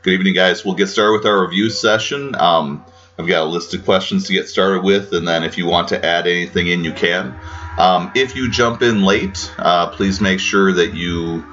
Good evening, guys. We'll get started with our review session. I've got a list of questions to get started with, and then if you want to add anything in, you can. If you jump in late, please make sure that you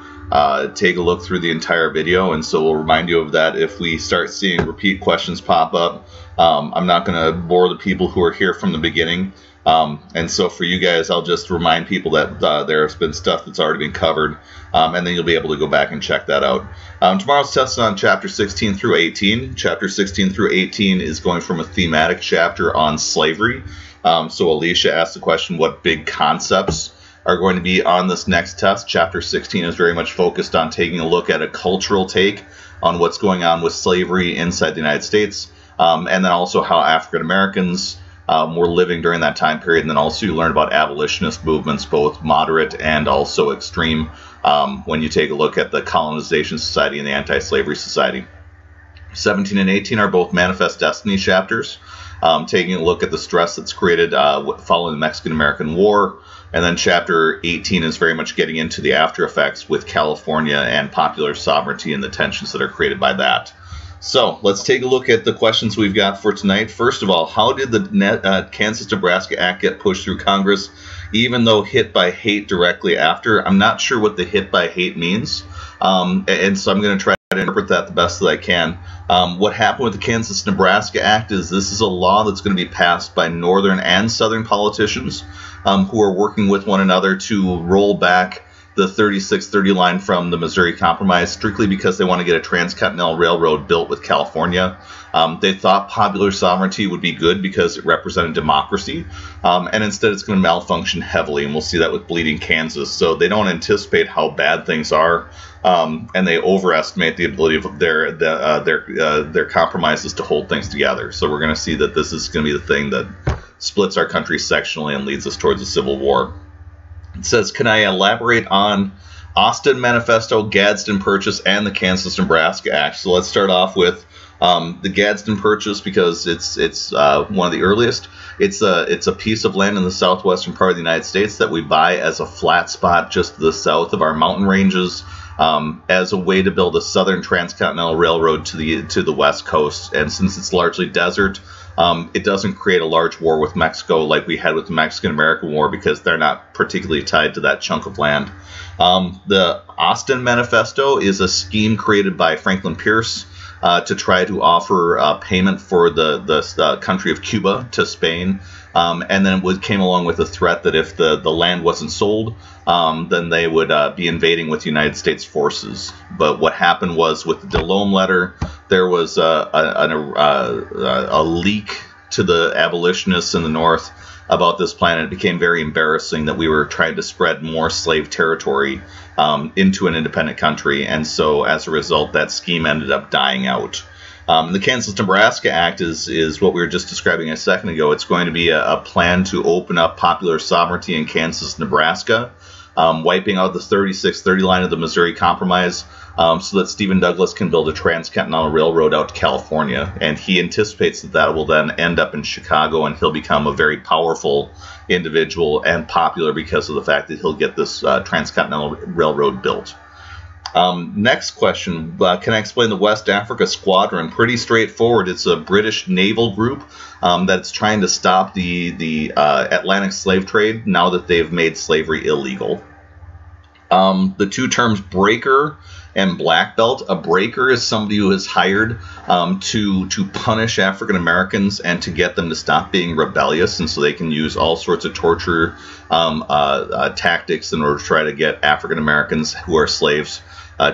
take a look through the entire video, and so we'll remind you of that if we start seeing repeat questions pop up. I'm not going to bore the people who are here from the beginning, and so for you guys, I'll just remind people that there's been stuff that's already been covered, and then you'll be able to go back and check that out. Tomorrow's test is on chapter 16 through 18. Chapter 16 through 18 is going from a thematic chapter on slavery. So Alicia asked the question, what big concepts are going to be on this next test? Chapter 16 is very much focused on taking a look at a cultural take on what's going on with slavery inside the United States, and then also how African Americans were living during that time period. And then also you learn about abolitionist movements, both moderate and also extreme, when you take a look at the Colonization Society and the Anti-Slavery Society. 17 and 18 are both Manifest Destiny chapters, taking a look at the stress that's created following the Mexican-American War. And then chapter 18 is very much getting into the after effects with California and popular sovereignty and the tensions that are created by that. So let's take a look at the questions we've got for tonight. First of all, how did the Kansas-Nebraska Act get pushed through Congress, even though hit by hate directly after? I'm not sure what the hit by hate means, and so I'm going to try to interpret that the best that I can. What happened with the Kansas-Nebraska Act is this is a law that's going to be passed by northern and southern politicians who are working with one another to roll back the 3630 line from the Missouri Compromise, strictly because they want to get a transcontinental railroad built with California. They thought popular sovereignty would be good because it represented democracy, and instead it's going to malfunction heavily, and we'll see that with Bleeding Kansas. So they don't anticipate how bad things are, and they overestimate the ability of their compromises to hold things together. So we're going to see that this is going to be the thing that splits our country sectionally and leads us towards a civil war. It says, can I elaborate on Austin Manifesto, Gadsden Purchase, and the Kansas-Nebraska Act? So let's start off with the Gadsden Purchase, because it's one of the earliest. It's a piece of land in the southwestern part of the United States that we buy as a flat spot just to the south of our mountain ranges, as a way to build a southern transcontinental railroad to the west coast. And since it's largely desert, it doesn't create a large war with Mexico like we had with the Mexican-American War, because they're not particularly tied to that chunk of land. The Austin Manifesto is a scheme created by Franklin Pierce to try to offer payment for the country of Cuba to Spain, and then it came along with a threat that if the land wasn't sold, then they would be invading with United States forces. But what happened was, with the DeLome letter, there was a leak to the abolitionists in the North about this plan, and it became very embarrassing that we were trying to spread more slave territory into an independent country, and so as a result, that scheme ended up dying out. The Kansas-Nebraska Act is what we were just describing a second ago. It's going to be a plan to open up popular sovereignty in Kansas-Nebraska, wiping out the 3630 line of the Missouri Compromise, so that Stephen Douglas can build a transcontinental railroad out to California. And he anticipates that will then end up in Chicago, and he'll become a very powerful individual and popular because of the fact that he'll get this transcontinental railroad built. Next question, can I explain the West Africa Squadron? Pretty straightforward. It's a British naval group that's trying to stop the Atlantic slave trade now that they've made slavery illegal. The two terms breaker and black belt. A breaker is somebody who is hired to punish African Americans and to get them to stop being rebellious, and so they can use all sorts of torture tactics in order to try to get African Americans who are slaves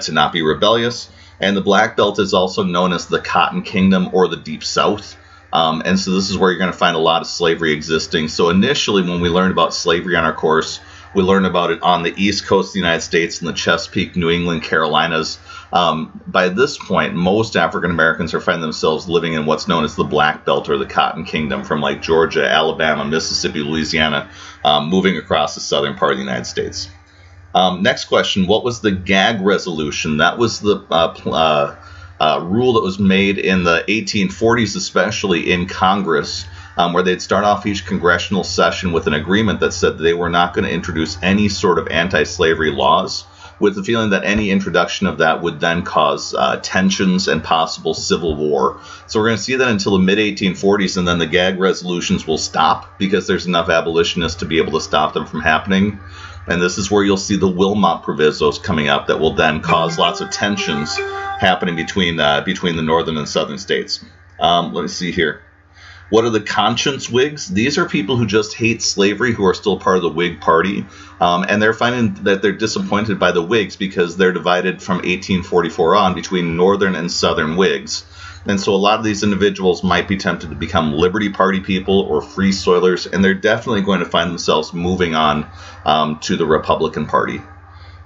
to not be rebellious. And the black belt is also known as the Cotton Kingdom or the Deep South. And so this is where you're going to find a lot of slavery existing. So initially, when we learned about slavery on our course, we learned about it on the east coast of the United States in the Chesapeake, New England, Carolinas. By this point, most African Americans are finding themselves living in what's known as the Black Belt or the Cotton Kingdom, from like Georgia, Alabama, Mississippi, Louisiana, moving across the southern part of the United States. Next question, what was the gag resolution? That was the rule that was made in the 1840s, especially in Congress, where they'd start off each congressional session with an agreement that said they were not going to introduce any sort of anti-slavery laws with the feeling that any introduction of that would then cause tensions and possible civil war. So we're going to see that until the mid-1840s, and then the gag resolutions will stop because there's enough abolitionists to be able to stop them from happening. And this is where you'll see the Wilmot Provisos coming up that will then cause lots of tensions happening between the northern and southern states. Let me see here. What are the conscience Whigs? These are people who just hate slavery, who are still part of the Whig Party, and they're finding that they're disappointed by the Whigs because they're divided from 1844 on between northern and southern Whigs. And so a lot of these individuals might be tempted to become Liberty Party people or Free Soilers, and they're definitely going to find themselves moving on to the Republican Party.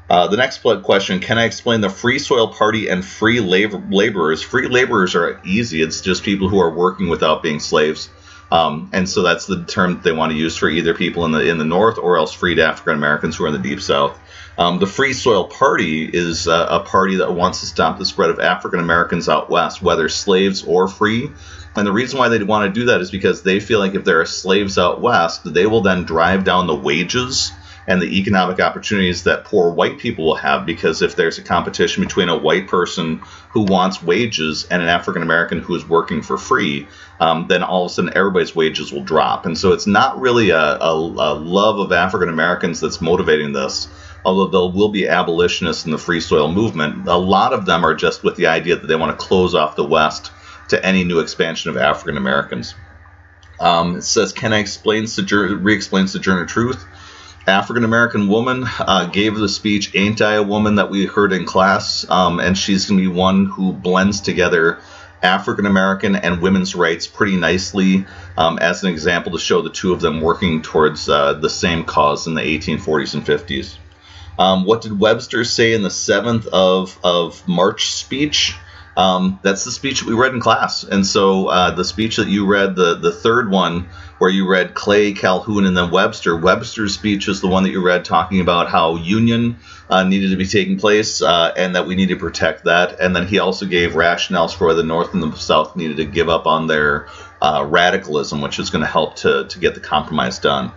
The next question, can I explain the Free Soil Party and free laborers? Free laborers are easy. It's just people who are working without being slaves. And so that's the term that they want to use for either people in the North or else freed African Americans who are in the Deep South. The Free Soil Party is a party that wants to stop the spread of African Americans out west, whether slaves or free. And the reason why they want to do that is because they feel like if there are slaves out west, they will then drive down the wages and the economic opportunities that poor white people will have, because if there's a competition between a white person who wants wages and an African American who is working for free, then all of a sudden everybody's wages will drop. And so it's not really a love of African Americans that's motivating this, although there will be abolitionists in the Free Soil movement. A lot of them are just with the idea that they want to close off the West to any new expansion of African Americans. It says, can I re-explain Sojourner Truth? African-American woman gave the speech, Ain't I a Woman, that we heard in class, and she's going to be one who blends together African-American and women's rights pretty nicely as an example to show the two of them working towards the same cause in the 1840s and 50s. What did Webster say in the 7th of March speech? That's the speech that we read in class. And so the speech that you read, the third one, where you read Clay, Calhoun, and then Webster, Webster's speech is the one that you read talking about how Union needed to be taking place and that we need to protect that. And then he also gave rationales for why the North and the South needed to give up on their radicalism, which is going to help to get the compromise done.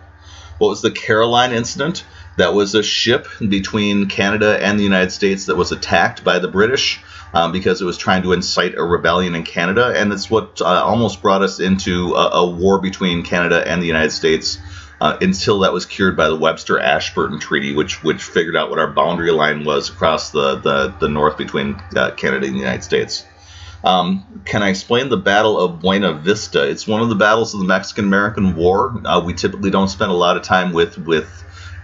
What was the Caroline incident? That was a ship between Canada and the United States that was attacked by the British because it was trying to incite a rebellion in Canada. And it's what almost brought us into a war between Canada and the United States until that was cured by the Webster-Ashburton Treaty, which figured out what our boundary line was across the north between Canada and the United States. Can I explain the Battle of Buena Vista? It's one of the battles of the Mexican-American War. We typically don't spend a lot of time with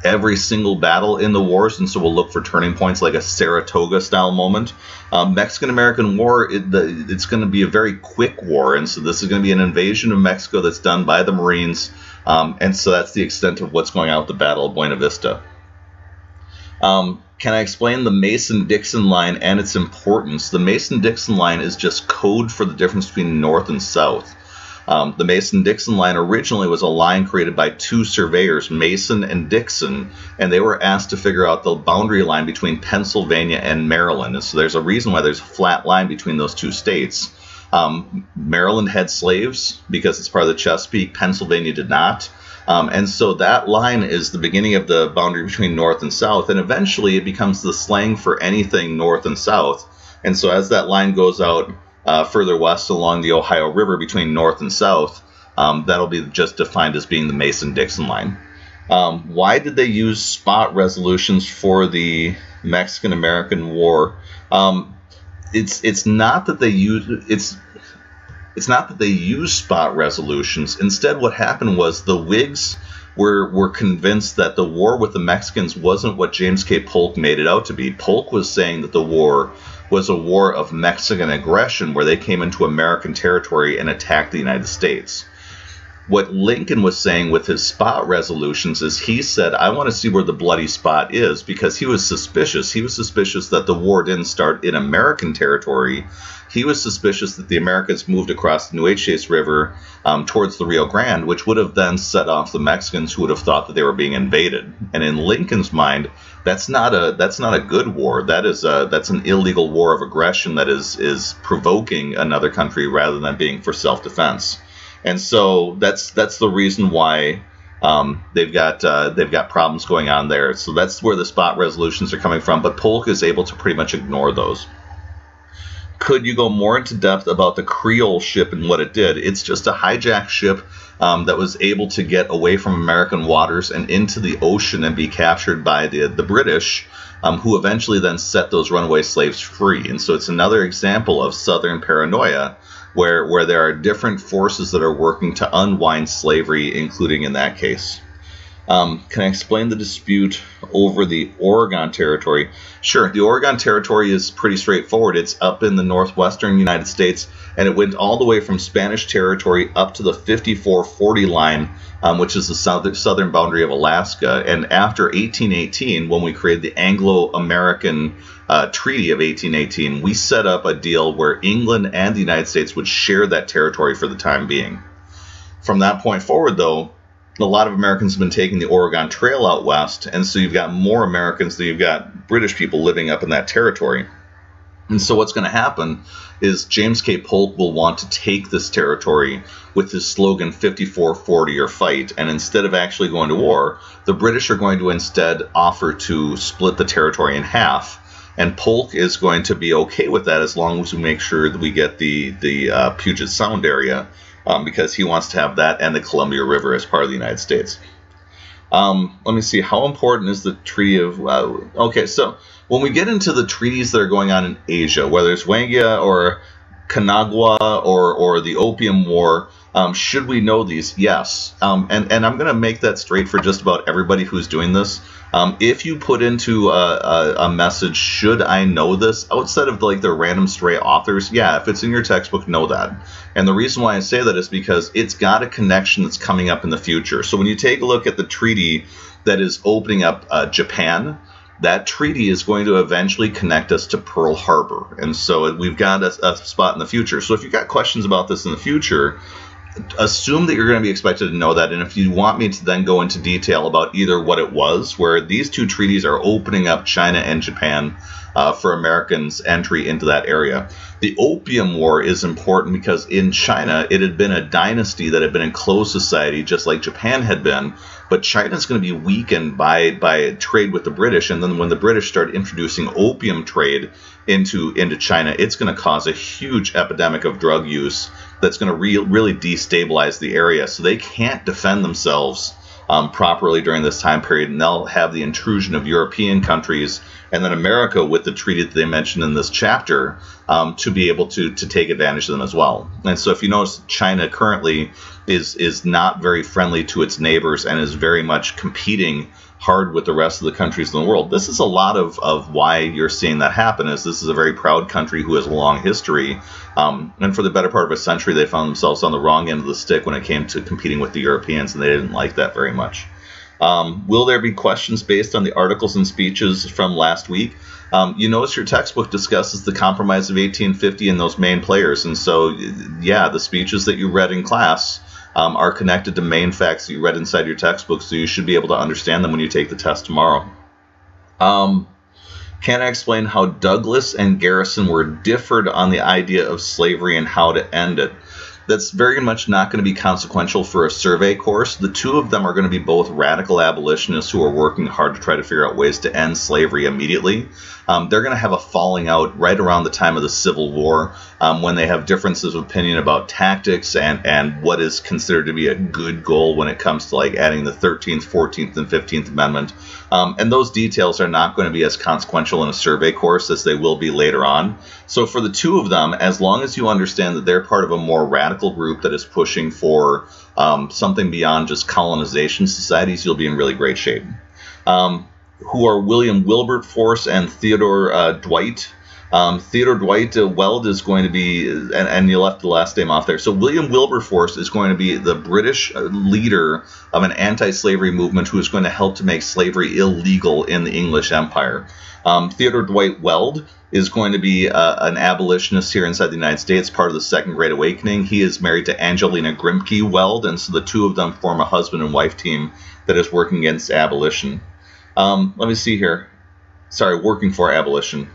every single battle in the wars, and so we'll look for turning points like a Saratoga-style moment. Mexican-American War, it's going to be a very quick war, and so this is going to be an invasion of Mexico that's done by the Marines, and so that's the extent of what's going on with the Battle of Buena Vista. Can I explain the Mason-Dixon line and its importance? The Mason-Dixon line is just code for the difference between North and South. The Mason-Dixon line originally was a line created by two surveyors, Mason and Dixon, and they were asked to figure out the boundary line between Pennsylvania and Maryland. And so there's a reason why there's a flat line between those two states. Maryland had slaves because it's part of the Chesapeake. Pennsylvania did not. And so that line is the beginning of the boundary between North and South, and eventually it becomes the slang for anything North and South. And so as that line goes out further west along the Ohio River between North and South, that'll be just defined as being the Mason-Dixon line. Why did they use spot resolutions for the Mexican-American War? It's not that they use spot resolutions. Instead, what happened was the Whigs were convinced that the war with the Mexicans wasn't what James K. Polk made it out to be. Polk was saying that the war was a war of Mexican aggression where they came into American territory and attacked the United States. What Lincoln was saying with his spot resolutions is he said, I want to see where the bloody spot is, because he was suspicious. He was suspicious that the war didn't start in American territory. He was suspicious that the Americans moved across the Nueces River towards the Rio Grande, which would have then set off the Mexicans, who would have thought that they were being invaded. And in Lincoln's mind, that's not a good war. That's an illegal war of aggression that is provoking another country rather than being for self-defense. And so that's the reason why they've got problems going on there. So that's where the spot resolutions are coming from. But Polk is able to pretty much ignore those. Could you go more into depth about the Creole ship and what it did? It's just a hijacked ship that was able to get away from American waters and into the ocean and be captured by the British, who eventually then set those runaway slaves free. And so it's another example of Southern paranoia, where there are different forces that are working to unwind slavery, including in that case. Can I explain the dispute over the Oregon Territory? Sure. The Oregon Territory is pretty straightforward. It's up in the northwestern United States, and it went all the way from Spanish territory up to the 5440 line, which is the southern boundary of Alaska. And after 1818, when we created the Anglo-American Treaty of 1818, we set up a deal where England and the United States would share that territory for the time being. From that point forward, though, a lot of Americans have been taking the Oregon Trail out west, and so you've got more Americans than you've got British people living up in that territory. And so what's going to happen is James K. Polk will want to take this territory with his slogan 5440 or fight, and instead of actually going to war, the British are going to instead offer to split the territory in half, and Polk is going to be okay with that as long as we make sure that we get the Puget Sound area, because he wants to have that and the Columbia River as part of the United States. Let me see. How important is the Treaty of... okay, so when we get into the treaties that are going on in Asia, whether it's Wangia or Kanagwa or the Opium War, should we know these? Yes. And I'm going to make that straight for just about everybody who's doing this. If you put into a message, should I know this, outside of like the random stray authors, yeah, if it's in your textbook, know that. And the reason why I say that is because it's got a connection that's coming up in the future. So when you take a look at the treaty that is opening up Japan, that treaty is going to eventually connect us to Pearl Harbor. And so we've got a spot in the future. So if you've got questions about this in the future, assume that you're going to be expected to know that. And if you want me to then go into detail about either what it was, where these two treaties are opening up China and Japan for Americans' entry into that area. The Opium War is important because in China, it had been a dynasty that had been in closed society, just like Japan had been. But China's going to be weakened by trade with the British. And then when the British start introducing opium trade into China, it's going to cause a huge epidemic of drug use that's going to really destabilize the area. So they can't defend themselves properly during this time period, and they'll have the intrusion of European countries and then America with the treaty that they mentioned in this chapter to be able to take advantage of them as well. And so if you notice, China currently is not very friendly to its neighbors and is very much competing hard with the rest of the countries in the world. This is a lot of why you're seeing that happen, is this is a very proud country who has a long history. And for the better part of a century, they found themselves on the wrong end of the stick when it came to competing with the Europeans, and they didn't like that very much. Will there be questions based on the articles and speeches from last week? You notice your textbook discusses the Compromise of 1850 and those main players. And so, yeah, the speeches that you read in class are connected to main facts that you read inside your textbook, so you should be able to understand them when you take the test tomorrow. Can I explain how Douglas and Garrison were differed on the idea of slavery and how to end it? That's very much not going to be consequential for a survey course. The two of them are going to be both radical abolitionists who are working hard to try to figure out ways to end slavery immediately. They're going to have a falling out right around the time of the Civil War when they have differences of opinion about tactics and what is considered to be a good goal when it comes to like adding the 13th, 14th, and 15th Amendment. And those details are not going to be as consequential in a survey course as they will be later on. So for the two of them, as long as you understand that they're part of a more radical group that is pushing for something beyond just colonization societies, you'll be in really great shape. Who are William Wilberforce and Theodore Dwight? Theodore Dwight Weld is going to be, and you left the last name off there. So William Wilberforce is going to be the British leader of an anti-slavery movement who is going to help to make slavery illegal in the English Empire. Theodore Dwight Weld is going to be an abolitionist here inside the United States, part of the Second Great Awakening. He is married to Angelina Grimke Weld, and so the two of them form a husband and wife team that is working against abolition. Let me see here. Sorry, working for abolition.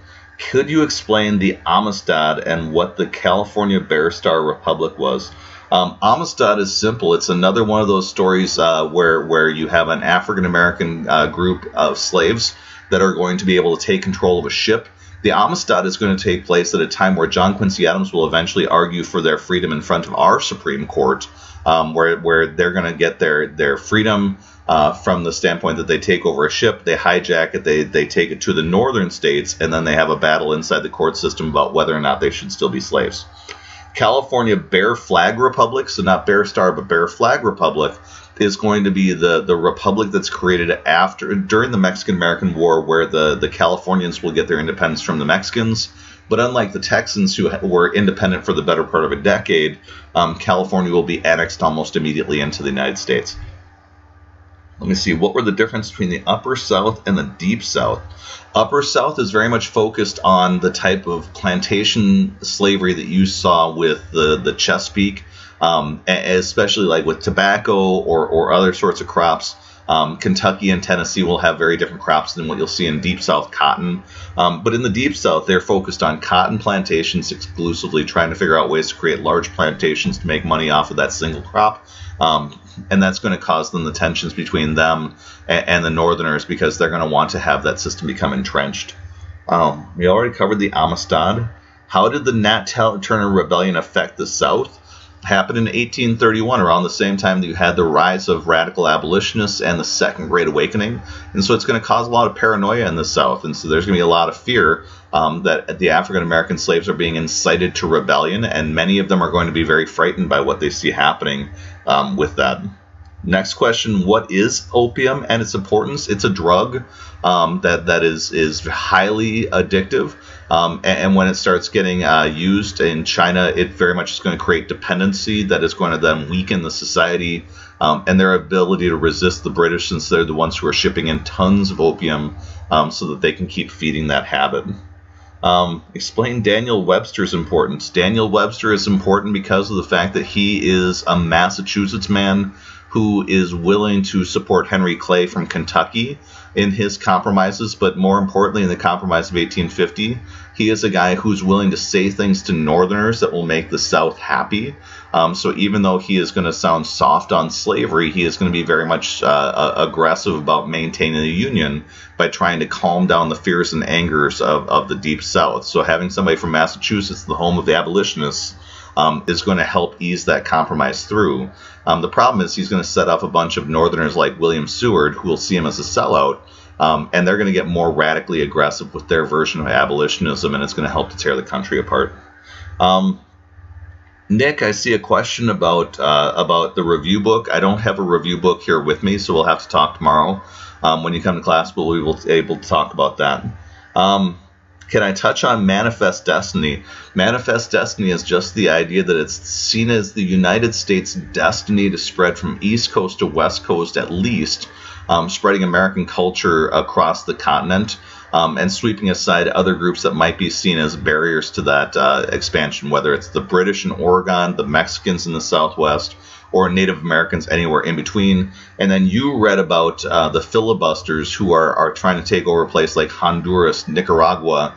Could you explain the Amistad and what the California Bear Star Republic was? Amistad is simple. It's another one of those stories where you have an African American group of slaves that are going to be able to take control of a ship. The Amistad is going to take place at a time where John Quincy Adams will eventually argue for their freedom in front of our Supreme Court, where they're going to get their freedom from the standpoint that they take over a ship, they hijack it, they take it to the northern states, and then they have a battle inside the court system about whether or not they should still be slaves. California Bear Flag Republic, so not Bear Star, but Bear Flag Republic, is going to be the republic that's created during the Mexican-American War, where the Californians will get their independence from the Mexicans. But unlike the Texans, who were independent for the better part of a decade, California will be annexed almost immediately into the United States. Let me see, what were the differences between the Upper South and the Deep South? Upper South is very much focused on the type of plantation slavery that you saw with the Chesapeake, especially like with tobacco or other sorts of crops. Kentucky and Tennessee will have very different crops than what you'll see in Deep South cotton. But in the Deep South, they're focused on cotton plantations exclusively, trying to figure out ways to create large plantations to make money off of that single crop. And that's going to cause them the tensions between them and the Northerners, because they're going to want to have that system become entrenched. We already covered the Amistad. How did the Nat Turner Rebellion affect the South? Happened in 1831, around the same time that you had the rise of radical abolitionists and the Second Great Awakening. And so it's going to cause a lot of paranoia in the South. And so there's going to be a lot of fear that the African-American slaves are being incited to rebellion, and many of them are going to be very frightened by what they see happening with that. Next question, what is opium and its importance? It's a drug that is highly addictive. And when it starts getting used in China, it very much is going to create dependency that is going to then weaken the society and their ability to resist the British, since they're the ones who are shipping in tons of opium so that they can keep feeding that habit. Explain Daniel Webster's importance. Daniel Webster is important because of the fact that he is a Massachusetts man who is willing to support Henry Clay from Kentucky in his compromises, but more importantly in the Compromise of 1850, he is a guy who's willing to say things to Northerners that will make the South happy. So even though he is going to sound soft on slavery, he is going to be very much aggressive about maintaining the Union by trying to calm down the fears and angers of the Deep South. So having somebody from Massachusetts, the home of the abolitionists, is going to help ease that compromise through. The problem is he's going to set up a bunch of Northerners like William Seward, who will see him as a sellout, and they're going to get more radically aggressive with their version of abolitionism, and it's going to help to tear the country apart. Nick, I see a question about the review book. I don't have a review book here with me, so we'll have to talk tomorrow. When you come to class, we'll be able to talk about that. Can I touch on Manifest Destiny? Manifest Destiny is just the idea that it's seen as the United States' destiny to spread from East Coast to West Coast at least, spreading American culture across the continent, and sweeping aside other groups that might be seen as barriers to that expansion, whether it's the British in Oregon, the Mexicans in the Southwest, or Native Americans anywhere in between. And then you read about the filibusters who are trying to take over a place like Honduras, Nicaragua.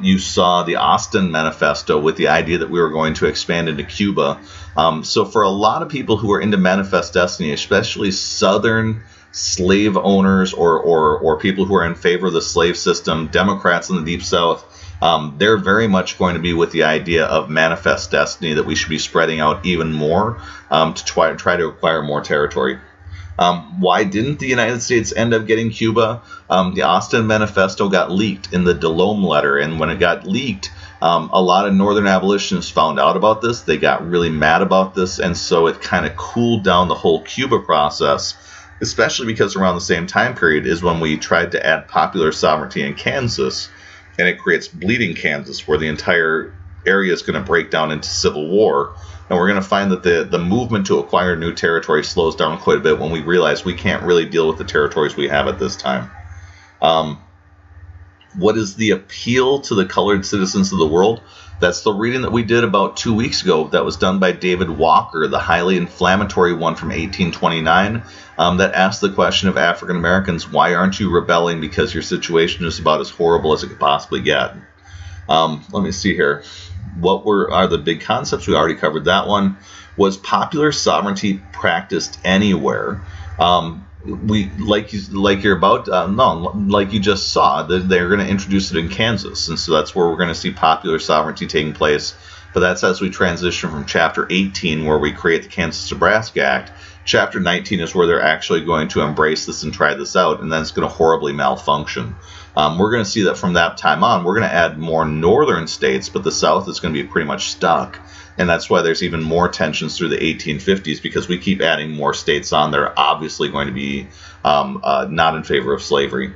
You saw the Austin Manifesto with the idea that we were going to expand into Cuba. So for a lot of people who are into Manifest Destiny, especially Southern slave owners or people who are in favor of the slave system, Democrats in the Deep South, they're very much going to be with the idea of Manifest Destiny, that we should be spreading out even more to try to acquire more territory. Why didn't the United States end up getting Cuba? The Austin Manifesto got leaked in the Delome letter, and when it got leaked, a lot of Northern abolitionists found out about this. They got really mad about this, and so it kind of cooled down the whole Cuba process, especially because around the same time period is when we tried to add popular sovereignty in Kansas, and it creates bleeding Kansas, where the entire area is going to break down into civil war. And we're going to find that the movement to acquire new territory slows down quite a bit when we realize we can't really deal with the territories we have at this time. What is the appeal to the colored citizens of the world? That's the reading that we did about 2 weeks ago that was done by David Walker, the highly inflammatory one from 1829, that asked the question of African Americans, why aren't you rebelling because your situation is about as horrible as it could possibly get? Let me see here. What are the big concepts? We already covered that one. Was popular sovereignty practiced anywhere? Like you just saw, they're going to introduce it in Kansas, and so that's where we're going to see popular sovereignty taking place. But that's as we transition from Chapter 18, where we create the Kansas-Nebraska Act. Chapter 19 is where they're actually going to embrace this and try this out, and then it's going to horribly malfunction. We're going to see that from that time on, we're going to add more northern states, but the South is going to be pretty much stuck. And that's why there's even more tensions through the 1850s, because we keep adding more states on that are obviously going to be not in favor of slavery.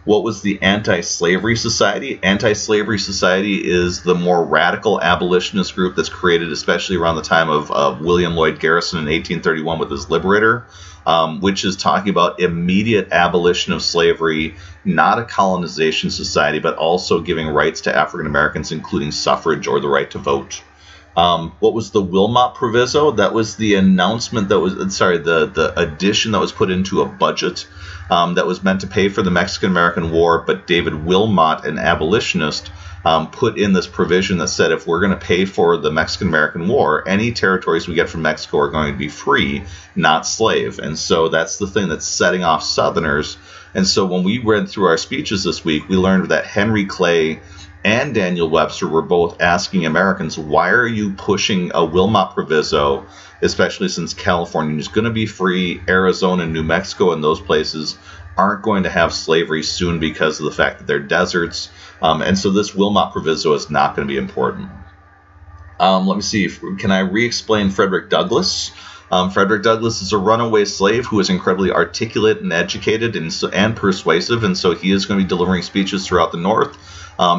What was the Anti-Slavery Society? Anti-Slavery Society is the more radical abolitionist group that's created especially around the time of William Lloyd Garrison in 1831 with his Liberator, which is talking about immediate abolition of slavery, not a colonization society, but also giving rights to African Americans, including suffrage or the right to vote. What was the Wilmot Proviso? That was the announcement that was, the addition that was put into a budget that was meant to pay for the Mexican-American War, but David Wilmot, an abolitionist, put in this provision that said if we're going to pay for the Mexican-American War, any territories we get from Mexico are going to be free, not slave. And so that's the thing that's setting off Southerners. And so when we read through our speeches this week, we learned that Henry Clay and Daniel Webster were both asking Americans, why are you pushing a Wilmot Proviso, especially since California is going to be free, Arizona and New Mexico and those places aren't going to have slavery soon because of the fact that they're deserts. And so this Wilmot Proviso is not going to be important. Let me see. Can I re-explain Frederick Douglass? Frederick Douglass is a runaway slave who is incredibly articulate and educated and persuasive, and so he is going to be delivering speeches throughout the North,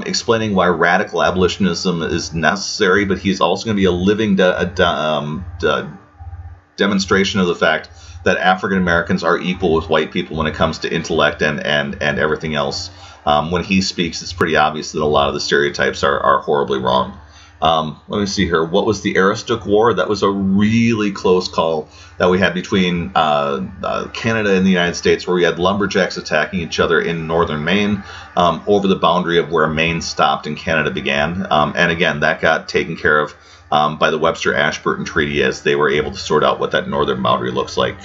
explaining why radical abolitionism is necessary, but he's also going to be a living demonstration of the fact that African Americans are equal with white people when it comes to intellect and everything else. When he speaks, it's pretty obvious that a lot of the stereotypes are horribly wrong. Let me see here. What was the Aroostook War? That was a really close call that we had between Canada and the United States, where we had lumberjacks attacking each other in northern Maine over the boundary of where Maine stopped and Canada began. And again, that got taken care of by the Webster-Ashburton Treaty, as they were able to sort out what that northern boundary looks like.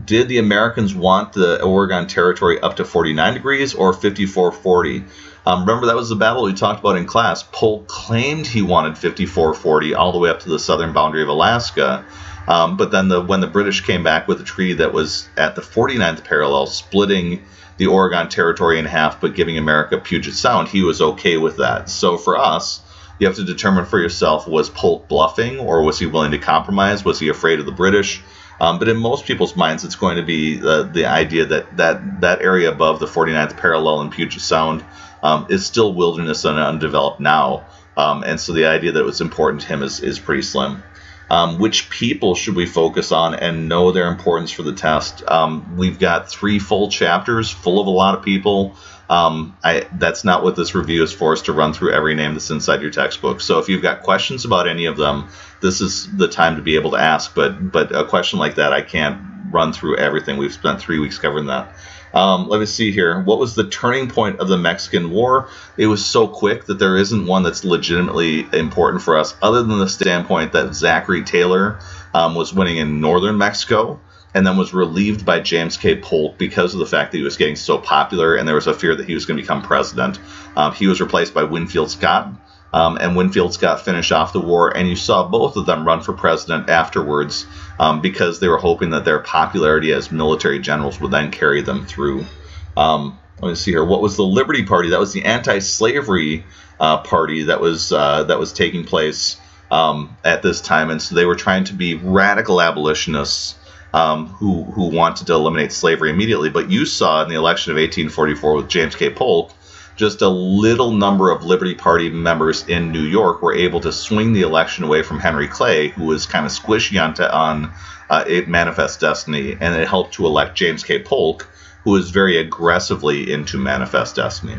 Did the Americans want the Oregon Territory up to 49 degrees or 5440? Remember, that was the battle we talked about in class. Polk claimed he wanted 5440 all the way up to the southern boundary of Alaska. But then when the British came back with a treaty that was at the 49th parallel, splitting the Oregon Territory in half but giving America Puget Sound, he was okay with that. So for us, you have to determine for yourself, was Polk bluffing, or was he willing to compromise? Was he afraid of the British? But in most people's minds, it's going to be the idea that area above the 49th parallel in Puget Sound is still wilderness and undeveloped now. And so the idea that it was important to him is pretty slim. Which people should we focus on and know their importance for the test? We've got 3 full chapters full of a lot of people. That's not what this review is for, is to run through every name that's inside your textbook. So if you've got questions about any of them, this is the time to be able to ask. But a question like that, I can't run through everything. We've spent 3 weeks covering that. Let me see here. What was the turning point of the Mexican War? It was so quick that there isn't one that's legitimately important for us, other than the standpoint that Zachary Taylor was winning in northern Mexico, and then was relieved by James K. Polk because of the fact that he was getting so popular, and there was a fear that he was going to become president. He was replaced by Winfield Scott, and Winfield Scott finished off the war, and you saw both of them run for president afterwards because they were hoping that their popularity as military generals would then carry them through. Let me see here. What was the Liberty Party? That was the anti-slavery party that was taking place at this time, and so they were trying to be radical abolitionists who wanted to eliminate slavery immediately. But you saw in the election of 1844 with James K. Polk, just a little number of Liberty Party members in New York were able to swing the election away from Henry Clay, who was kind of squishy on Manifest Destiny, and it helped to elect James K. Polk, who was very aggressively into Manifest Destiny.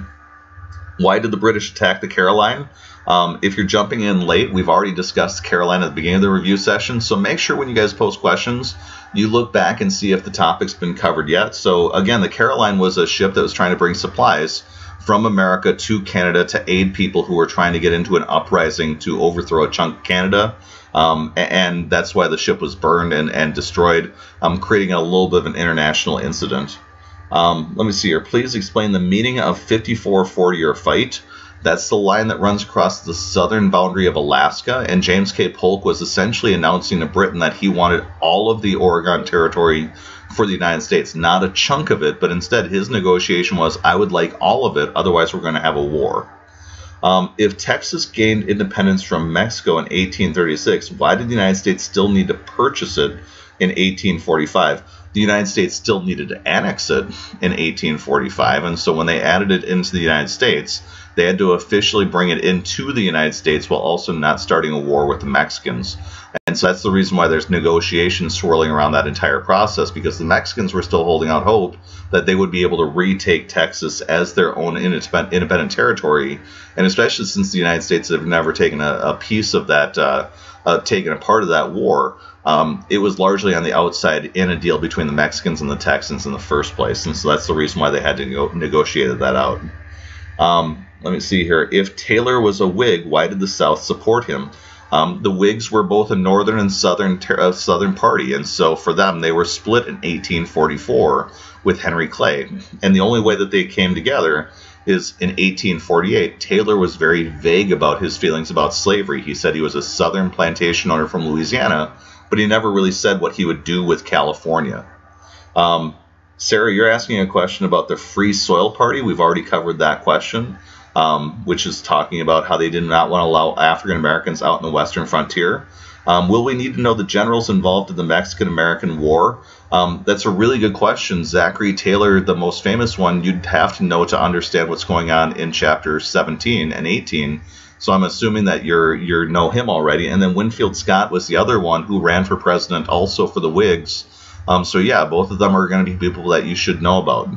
Why did the British attack the Caroline? If you're jumping in late, we've already discussed Caroline at the beginning of the review session, so make sure when you guys post questions, you look back and see if the topic's been covered yet. So again, the Caroline was a ship that was trying to bring supplies from America to Canada to aid people who were trying to get into an uprising to overthrow a chunk of Canada. and that's why the ship was burned and destroyed, creating a little bit of an international incident. Let me see here. Please explain the meaning of 5440 or fight. That's the line that runs across the southern boundary of Alaska, and James K. Polk was essentially announcing to Britain that he wanted all of the Oregon Territory for the United States, not a chunk of it, but instead his negotiation was, I would like all of it, otherwise we're going to have a war. If Texas gained independence from Mexico in 1836, why did the United States still need to purchase it in 1845? The United States still needed to annex it in 1845, and so when they added it into the United States, they had to officially bring it into the United States while also not starting a war with the Mexicans. And so that's the reason why there's negotiations swirling around that entire process, because the Mexicans were still holding out hope that they would be able to retake Texas as their own independent territory, and especially since the United States have never taken a piece of that, taken a part of that war. It was largely on the outside in a deal between the Mexicans and the Texans in the first place, and so that's the reason why they had to negotiate that out. Let me see here. If Taylor was a Whig, why did the South support him? The Whigs were both a northern and southern party, and so for them, they were split in 1844 with Henry Clay. And the only way that they came together is in 1848. Taylor was very vague about his feelings about slavery. He said he was a southern plantation owner from Louisiana, but he never really said what he would do with California. Sarah, you're asking a question about the Free Soil Party. We've already covered that question, which is talking about how they did not want to allow African Americans out in the western frontier. Will we need to know the generals involved in the Mexican-American War? That's a really good question. Zachary Taylor, the most famous one, you'd have to know to understand what's going on in chapters 17 and 18. So I'm assuming that you know him already. And then Winfield Scott was the other one who ran for president also for the Whigs. So yeah, both of them are going to be people that you should know about.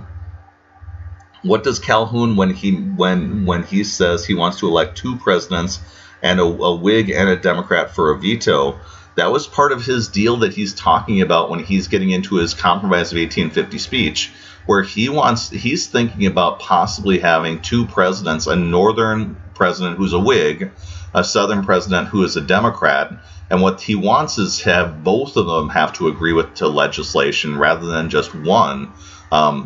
What does Calhoun, when he says he wants to elect two presidents and a Whig and a Democrat for a veto, that was part of his deal that he's talking about when he's getting into his Compromise of 1850 speech, where he's thinking about possibly having two presidents, a northern president who's a Whig, a southern president who is a Democrat, and what he wants is have both of them have to agree to legislation rather than just one,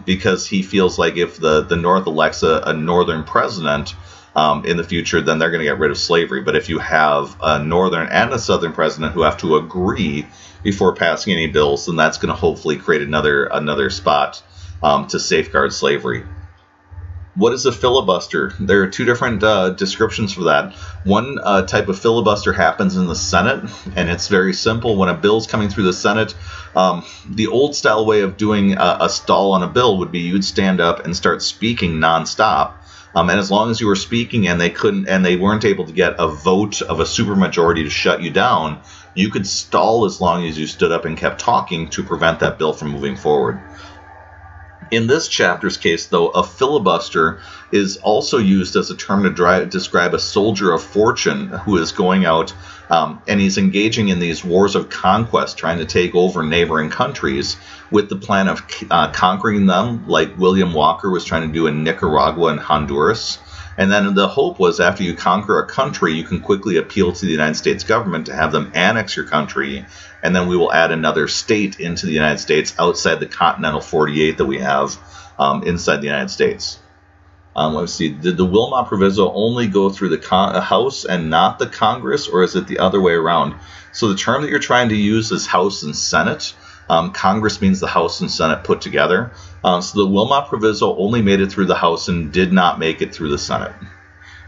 because he feels like if the North elects a northern president in the future, then they're going to get rid of slavery. But if you have a northern and a southern president who have to agree before passing any bills, then that's going to hopefully create another spot to safeguard slavery. What is a filibuster? There are two different descriptions for that. One type of filibuster happens in the Senate, and it's very simple. When a bill's coming through the Senate, the old style way of doing a stall on a bill would be you'd stand up and start speaking nonstop. And as long as you were speaking and they weren't able to get a vote of a supermajority to shut you down, you could stall as long as you stood up and kept talking to prevent that bill from moving forward. In this chapter's case, though, a filibuster is also used as a term to describe a soldier of fortune who is going out and he's engaging in these wars of conquest, trying to take over neighboring countries with the plan of conquering them, like William Walker was trying to do in Nicaragua and Honduras. And then the hope was after you conquer a country, you can quickly appeal to the United States government to have them annex your country, and then we will add another state into the United States outside the continental 48 that we have inside the United States. Let's see, did the Wilmot Proviso only go through the House and not the Congress, or is it the other way around? So the term that you're trying to use is House and Senate. Congress means the House and Senate put together. So the Wilmot Proviso only made it through the House and did not make it through the Senate.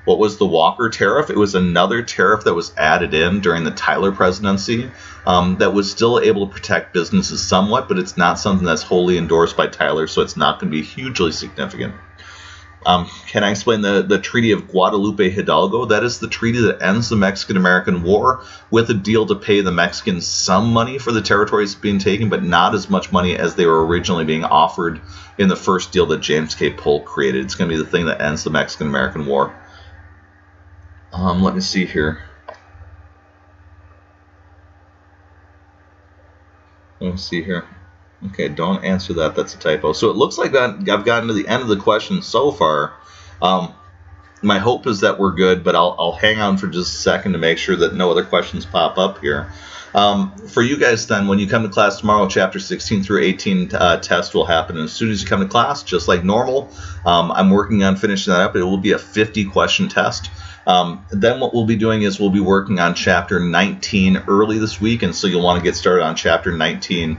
What was the Walker Tariff? It was another tariff that was added in during the Tyler presidency that was still able to protect businesses somewhat, but it's not something that's wholly endorsed by Tyler, so it's not going to be hugely significant. Can I explain the Treaty of Guadalupe Hidalgo? That is the treaty that ends the Mexican-American War with a deal to pay the Mexicans some money for the territories being taken, but not as much money as they were originally being offered in the first deal that James K. Polk created. It's going to be the thing that ends the Mexican-American War. Let me see here. Okay, don't answer that. That's a typo. So it looks like that I've gotten to the end of the question so far. my hope is that we're good, but I'll hang on for just a second to make sure that no other questions pop up here. For you guys then, when you come to class tomorrow, chapter 16 through 18 test will happen. And as soon as you come to class, just like normal, I'm working on finishing that up. It will be a 50-question test. Then what we'll be doing is we'll be working on chapter 19 early this week, and so you'll want to get started on chapter 19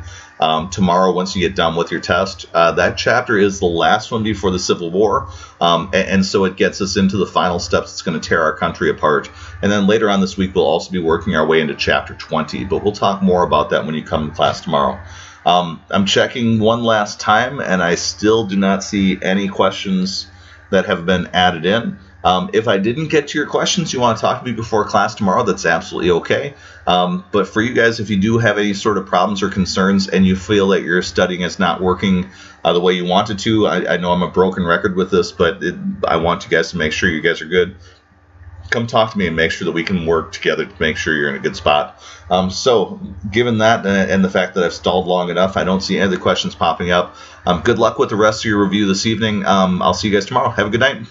tomorrow once you get done with your test. That chapter is the last one before the Civil War, and so it gets us into the final steps that's going to tear our country apart. And then later on this week, we'll also be working our way into chapter 20, but we'll talk more about that when you come to class tomorrow. I'm checking one last time, and I still do not see any questions that have been added in. If I didn't get to your questions, you want to talk to me before class tomorrow, that's absolutely okay. But for you guys, if you do have any sort of problems or concerns and you feel that your studying is not working the way you want it to, I know I'm a broken record with this, but I want you guys to make sure you guys are good. Come talk to me and make sure that we can work together to make sure you're in a good spot. So given that and the fact that I've stalled long enough, I don't see any other questions popping up. Good luck with the rest of your review this evening. I'll see you guys tomorrow. Have a good night.